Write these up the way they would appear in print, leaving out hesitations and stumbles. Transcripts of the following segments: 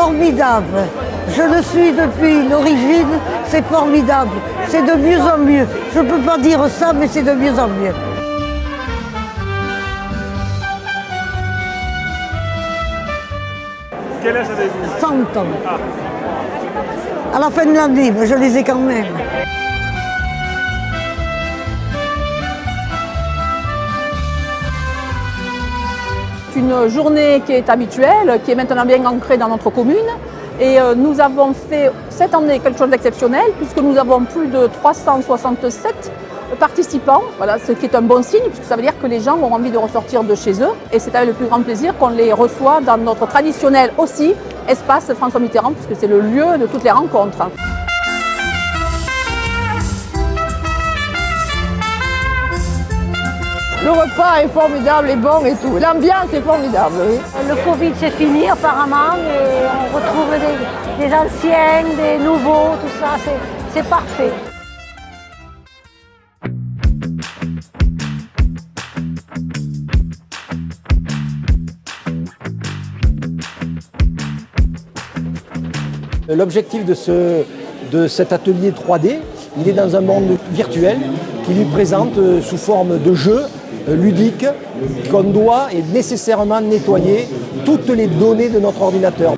formidable. Je le suis depuis l'origine, c'est formidable. C'est de mieux en mieux. Je ne peux pas dire ça, mais c'est de mieux en mieux. Quel âge avez-vous? 100 ans. À la fin de l'année, mais je les ai quand même. C'est une journée qui est habituelle, qui est maintenant bien ancrée dans notre commune. Et nous avons fait cette année quelque chose d'exceptionnel puisque nous avons plus de 367 participants, voilà, ce qui est un bon signe puisque ça veut dire que les gens ont envie de ressortir de chez eux et c'est avec le plus grand plaisir qu'on les reçoit dans notre traditionnel aussi espace François Mitterrand puisque c'est le lieu de toutes les rencontres. Le repas est formidable et bon et tout. L'ambiance est formidable. Oui. Le Covid c'est fini apparemment et on retrouve des anciens, des nouveaux, tout ça, c'est parfait. L'objectif de cet atelier 3D, il est dans un monde virtuel qui lui présente sous forme de jeu ludique qu'on doit et nécessairement nettoyer toutes les données de notre ordinateur.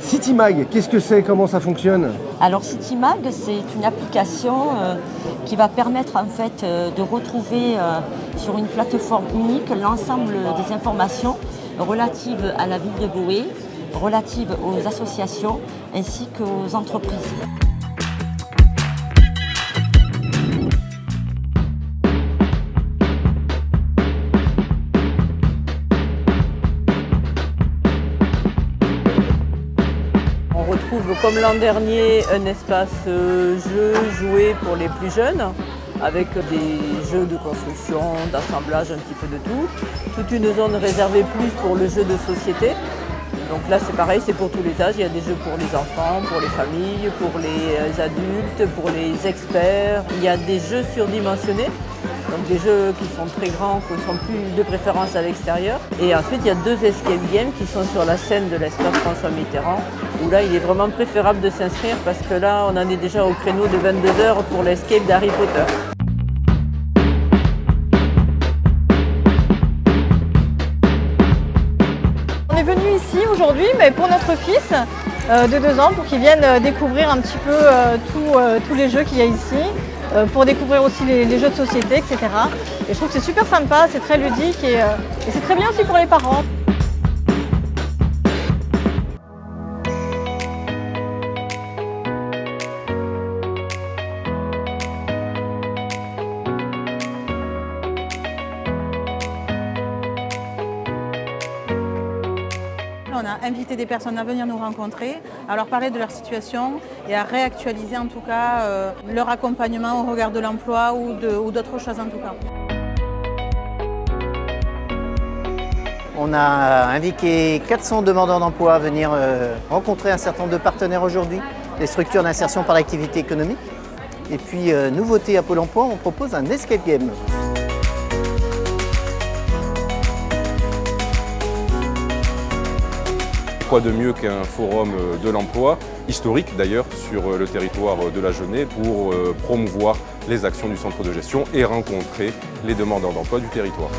CityMag, qu'est-ce que c'est? Comment ça fonctionne? Alors CityMag, c'est une application qui va permettre en fait de retrouver sur une plateforme unique l'ensemble des informations relatives à la ville de Boé, relatives aux associations ainsi qu'aux entreprises. On retrouve comme l'an dernier un espace jeu joué pour les plus jeunes avec des jeux de construction, d'assemblage, un petit peu de tout. Toute une zone réservée plus pour le jeu de société. Donc là c'est pareil, c'est pour tous les âges, il y a des jeux pour les enfants, pour les familles, pour les adultes, pour les experts. Il y a des jeux surdimensionnés, donc des jeux qui sont très grands, qui sont plus de préférence à l'extérieur. Et ensuite il y a 2 escape games qui sont sur la scène de l'espace François Mitterrand, où là il est vraiment préférable de s'inscrire parce que là on en est déjà au créneau de 22 h pour l'escape d'Harry Potter. On est venu ici aujourd'hui mais pour notre fils de 2 ans pour qu'il vienne découvrir un petit peu tous les jeux qu'il y a ici, pour découvrir aussi les jeux de société, etc. Et je trouve que c'est super sympa, c'est très ludique et c'est très bien aussi pour les parents. On a invité des personnes à venir nous rencontrer, à leur parler de leur situation et à réactualiser en tout cas leur accompagnement au regard de l'emploi ou d'autres choses en tout cas. On a invité 400 demandeurs d'emploi à venir rencontrer un certain nombre de partenaires aujourd'hui, des structures d'insertion par l'activité économique. Et puis, nouveauté à Pôle emploi, on propose un escape game. Quoi de mieux qu'un forum de l'emploi, historique d'ailleurs sur le territoire de la Genée, pour promouvoir les actions du centre de gestion et rencontrer les demandeurs d'emploi du territoire.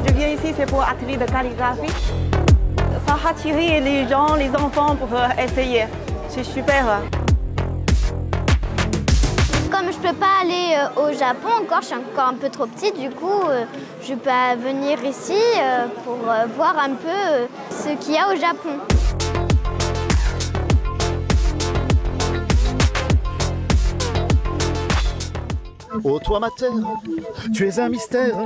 Je viens ici, c'est pour atelier de calligraphie. Ça a attiré les gens, les enfants pour essayer. C'est super. Comme je peux pas aller au Japon encore, je suis encore un peu trop petite, du coup je peux venir ici pour voir un peu ce qu'il y a au Japon. Oh toi ma terre, tu es un mystère.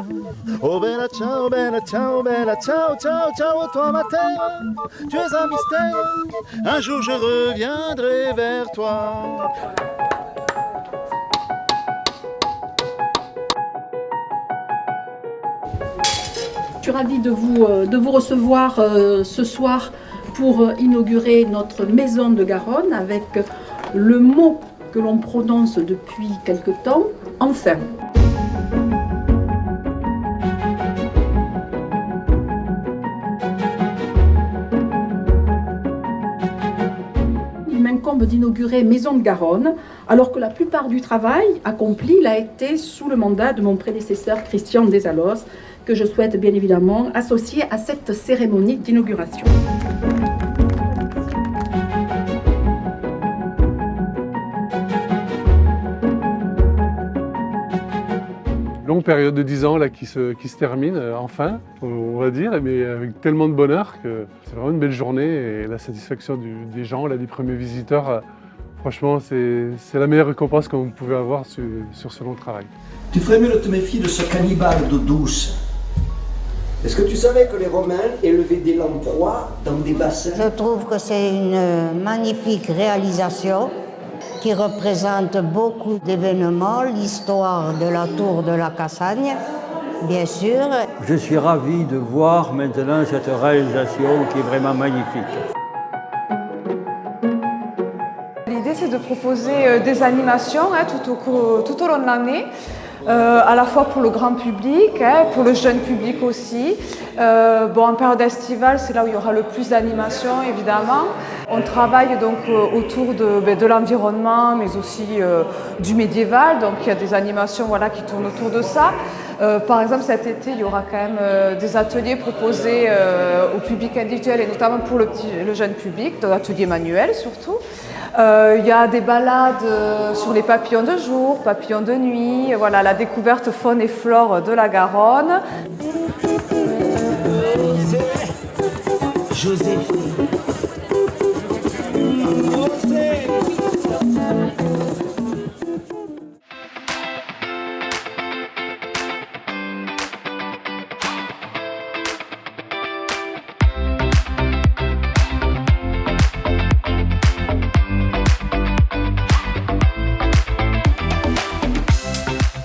Oh bella ciao, bella ciao, bella ciao, ciao, ciao. Oh toi ma terre, tu es un mystère. Un jour je reviendrai vers toi. Je suis ravie de vous recevoir ce soir pour inaugurer notre maison de Garonne avec le mot que l'on prononce depuis quelque temps, enfin. Il m'incombe d'inaugurer Maison de Garonne, alors que la plupart du travail accompli l'a été sous le mandat de mon prédécesseur Christian Desalos, que je souhaite bien évidemment associer à cette cérémonie d'inauguration. Longue période de 10 ans là, qui se termine, enfin, on va dire, mais avec tellement de bonheur que c'est vraiment une belle journée et la satisfaction des gens, là, des premiers visiteurs, franchement, c'est la meilleure récompense qu'on pouvait avoir sur ce long travail. Tu ferais mieux de te méfier de ce cannibale d'eau douce. Est-ce que tu savais que les Romains élevaient des lamproies dans des bassins? Je trouve que c'est une magnifique réalisation qui représente beaucoup d'événements, l'histoire de la tour de la Cassagne, bien sûr. Je suis ravi de voir maintenant cette réalisation qui est vraiment magnifique. L'idée, c'est de proposer des animations tout au long de l'année. À la fois pour le grand public, pour le jeune public aussi. En période estivale, c'est là où il y aura le plus d'animation, évidemment. On travaille donc autour de l'environnement, mais aussi du médiéval. Donc il y a des animations qui tournent autour de ça. Par exemple, cet été, il y aura quand même des ateliers proposés au public individuel et notamment pour le jeune public, des ateliers manuels surtout. Il y a des balades sur les papillons de jour, papillons de nuit, voilà, la découverte faune et flore de la Garonne.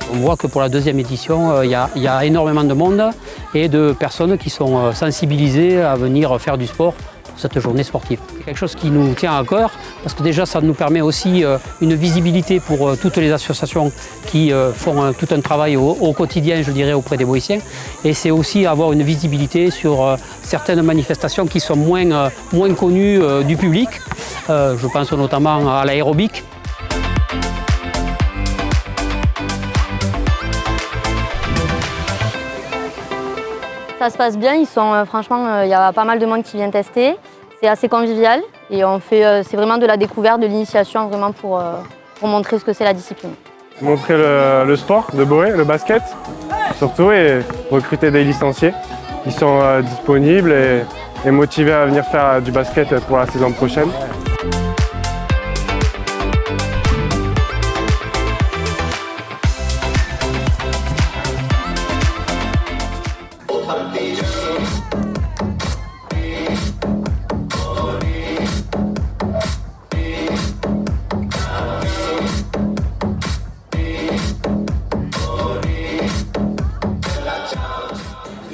On voit que pour la deuxième édition, il y a énormément de monde et de personnes qui sont sensibilisées à venir faire du sport pour cette journée sportive. C'est quelque chose qui nous tient à cœur parce que déjà ça nous permet aussi une visibilité pour toutes les associations qui font tout un travail au quotidien, je dirais, auprès des Boïssiens. Et c'est aussi avoir une visibilité sur certaines manifestations qui sont moins connues du public. Je pense notamment à l'aérobic. Ça se passe bien, franchement, il y a pas mal de monde qui vient tester. C'est assez convivial et c'est vraiment de la découverte, de l'initiation vraiment pour montrer ce que c'est la discipline. Montrer le sport de Boé, le basket surtout, et recruter des licenciés qui sont disponibles et motivés à venir faire du basket pour la saison prochaine.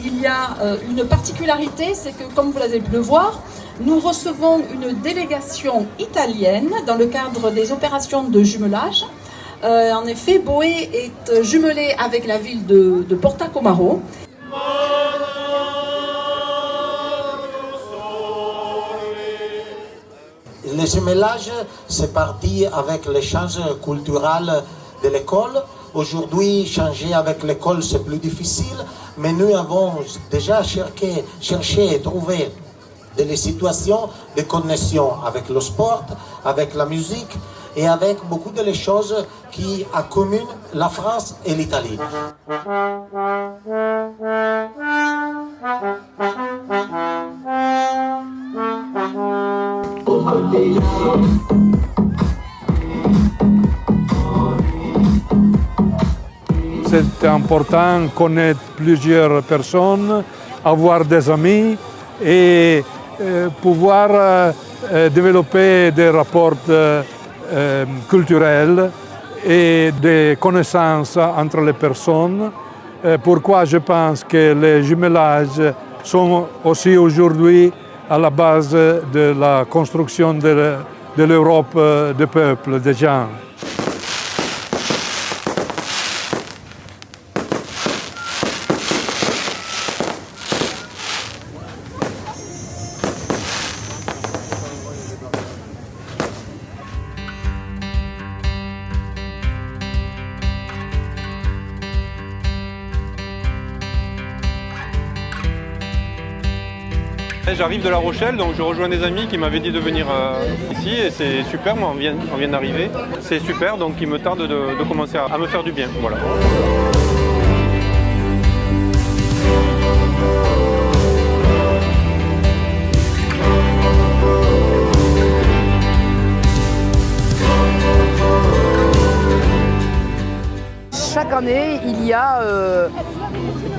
Il y a une particularité, c'est que, comme vous l'avez pu le voir, nous recevons une délégation italienne dans le cadre des opérations de jumelage. En effet, Boé est jumelé avec la ville de Porta Comaro. Le jumelage, c'est parti avec l'échange culturel de l'école. Aujourd'hui, changer avec l'école, c'est plus difficile, mais nous avons déjà cherché et trouvé des situations de connexion avec le sport, avec la musique et avec beaucoup de choses qui accommunent la France et l'Italie. C'est important de connaître plusieurs personnes, avoir des amis et pouvoir développer des rapports culturels et des connaissances entre les personnes pourquoi je pense que les jumelages sont aussi aujourd'hui à la base de la construction de l'Europe des peuples, des gens. J'arrive de La Rochelle, donc je rejoins des amis qui m'avaient dit de venir ici et c'est super, moi on vient d'arriver. C'est super, donc il me tarde de commencer à me faire du bien. Voilà. Chaque année, il y a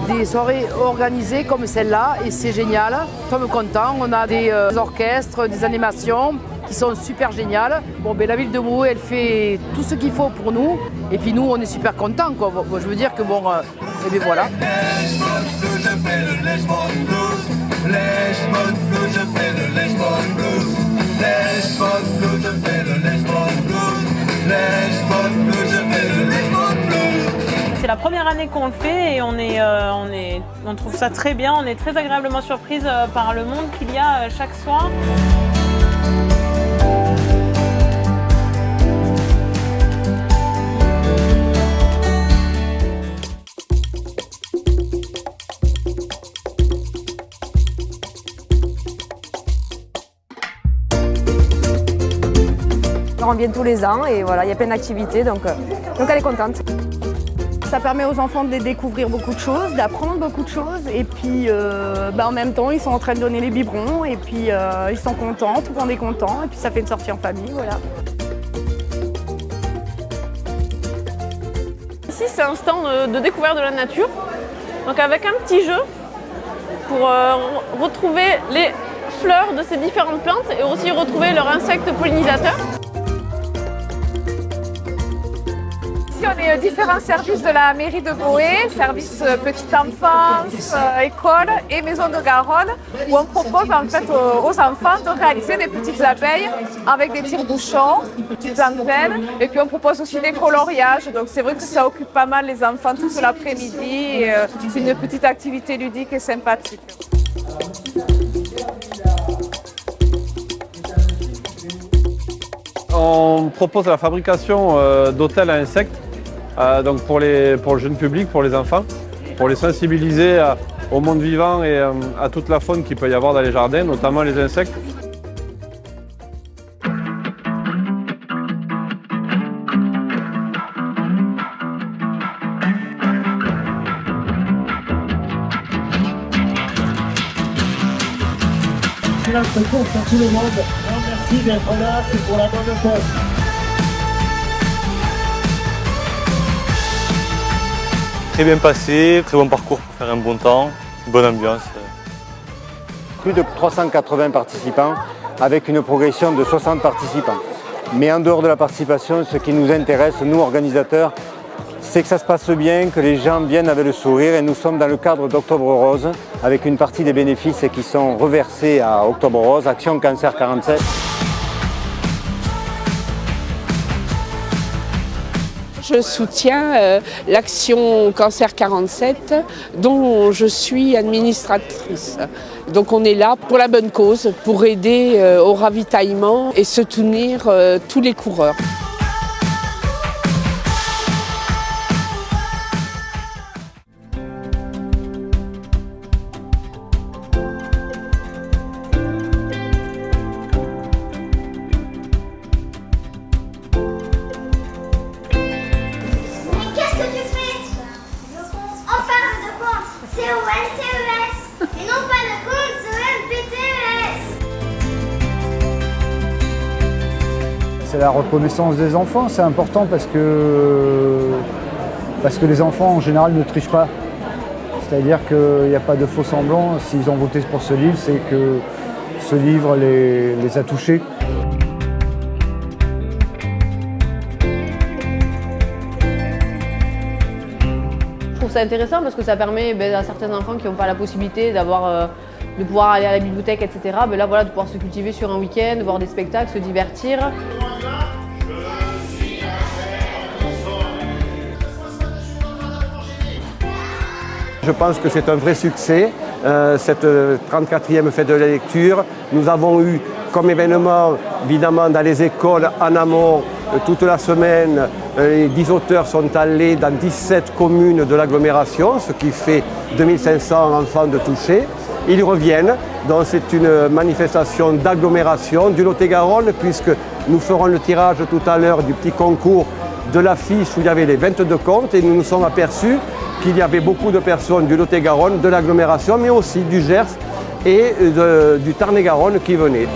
des soirées organisées comme celle-là et c'est génial. Nous sommes contents, on a des orchestres, des animations qui sont super géniales. Bon, ben, la ville de Brouet, elle fait tout ce qu'il faut pour nous et puis nous, on est super contents, quoi. Bon, je veux dire que bon, et bien voilà. C'est la première année qu'on le fait et on trouve ça très bien. On est très agréablement surprise par le monde qu'il y a chaque soir. On vient tous les ans et voilà, il y a plein d'activités, donc elle est contente. Ça permet aux enfants de découvrir beaucoup de choses, d'apprendre beaucoup de choses et puis en même temps ils sont en train de donner les biberons et puis ils sont contents, tout le monde est content et puis ça fait une sortie en famille, voilà. Ici c'est un stand de découverte de la nature, donc avec un petit jeu pour retrouver les fleurs de ces différentes plantes et aussi retrouver leurs insectes pollinisateurs. On est différents services de la mairie de Brouet, service petite enfance, école et maison de Garonne, où on propose en fait aux enfants de réaliser des petites abeilles avec des tire-bouchons, des petites antennes, et puis on propose aussi des coloriages. Donc c'est vrai que ça occupe pas mal les enfants tout l'après-midi et c'est une petite activité ludique et sympathique. On propose la fabrication d'hôtels à insectes. Donc pour le jeune public, pour les enfants, pour les sensibiliser au monde vivant et à toute la faune qu'il peut y avoir dans les jardins, notamment les insectes. Excellente course à tout le monde. Merci d'être là, c'est pour la bonne cause. Très bien passé, très bon parcours pour faire un bon temps, bonne ambiance. Plus de 380 participants avec une progression de 60 participants. Mais en dehors de la participation, ce qui nous intéresse, nous organisateurs, c'est que ça se passe bien, que les gens viennent avec le sourire et nous sommes dans le cadre d'Octobre Rose avec une partie des bénéfices qui sont reversés à Octobre Rose, Action Cancer 47. Je soutiens l'Action Cancer 47 dont je suis administratrice. Donc on est là pour la bonne cause, pour aider au ravitaillement et soutenir tous les coureurs. C'est la reconnaissance des enfants, c'est important parce que les enfants en général ne trichent pas. C'est-à-dire qu'il n'y a pas de faux semblants. S'ils ont voté pour ce livre, c'est que ce livre les a touchés. Je trouve ça intéressant parce que ça permet à certains enfants qui n'ont pas la possibilité de pouvoir aller à la bibliothèque, etc. Là, voilà, de pouvoir se cultiver sur un week-end, voir des spectacles, se divertir. Je pense que c'est un vrai succès, cette 34e fête de la lecture. Nous avons eu comme événement, évidemment, dans les écoles en amont, toute la semaine, les 10 auteurs sont allés dans 17 communes de l'agglomération, ce qui fait 2500 enfants de touchés. Ils reviennent, donc c'est une manifestation d'agglomération du Lot-et-Garonne, puisque nous ferons le tirage tout à l'heure du petit concours de l'affiche où il y avait les 22 contes, et nous nous sommes aperçus qu'il y avait beaucoup de personnes du Lot-et-Garonne, de l'agglomération, mais aussi du Gers et du Tarn-et-Garonne qui venaient.